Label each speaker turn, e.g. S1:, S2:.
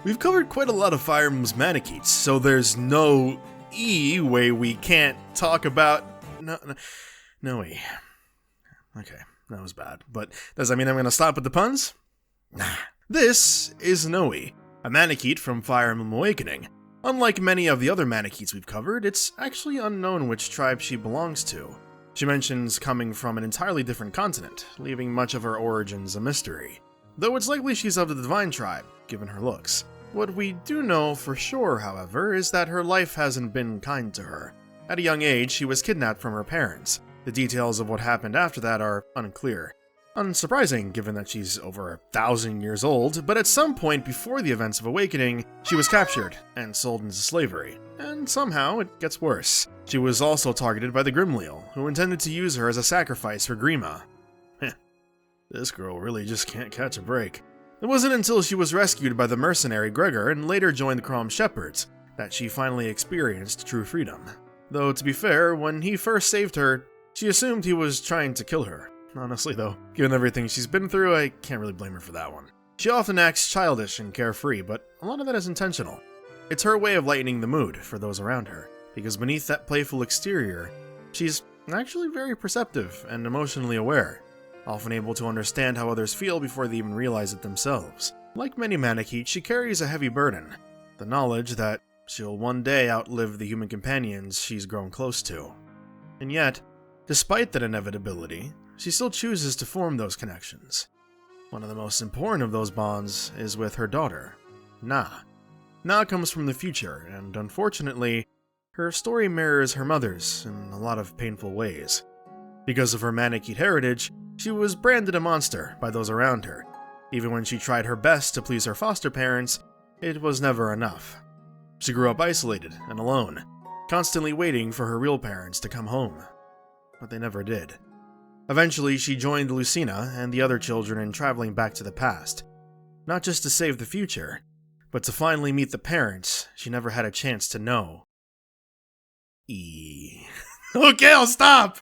S1: We've covered quite a lot of Fire Emblem's Manikeets, so there's no way we can't talk about... No. Okay, that was bad. But does that mean I'm gonna stop with the puns? Nah. This is Nowi, a Manikeet from Fire Emblem Awakening. Unlike many of the other Manikeets we've covered, it's actually unknown which tribe she belongs to. She mentions coming from an entirely different continent, leaving much of her origins a mystery. Though it's likely she's of the Divine tribe, given her looks. What we do know for sure, however, is that her life hasn't been kind to her. At a young age, she was kidnapped from her parents. The details of what happened after that are unclear. Unsurprising, given that she's over 1,000 years old, but at some point before the events of Awakening, she was captured and sold into slavery. And somehow, it gets worse. She was also targeted by the Grimleal, who intended to use her as a sacrifice for Grima. This girl really just can't catch a break. It wasn't until she was rescued by the mercenary Gregor and later joined the Crom Shepherds that she finally experienced true freedom. Though, to be fair, when he first saved her, she assumed he was trying to kill her. Honestly though, given everything she's been through, I can't really blame her for that one. She often acts childish and carefree, but a lot of that is intentional. It's her way of lightening the mood for those around her, because beneath that playful exterior, she's actually very perceptive and emotionally aware, often able to understand how others feel before they even realize it themselves. Like many Manikeet, she carries a heavy burden, the knowledge that she'll one day outlive the human companions she's grown close to. And yet, despite that inevitability, she still chooses to form those connections. One of the most important of those bonds is with her daughter, Nah. Nah comes from the future, and unfortunately, her story mirrors her mother's in a lot of painful ways. Because of her Manikeet heritage, she was branded a monster by those around her. Even when she tried her best to please her foster parents, it was never enough. She grew up isolated and alone, constantly waiting for her real parents to come home. But they never did. Eventually, she joined Lucina and the other children in traveling back to the past. Not just to save the future, but to finally meet the parents she never had a chance to know. Okay, I'll stop!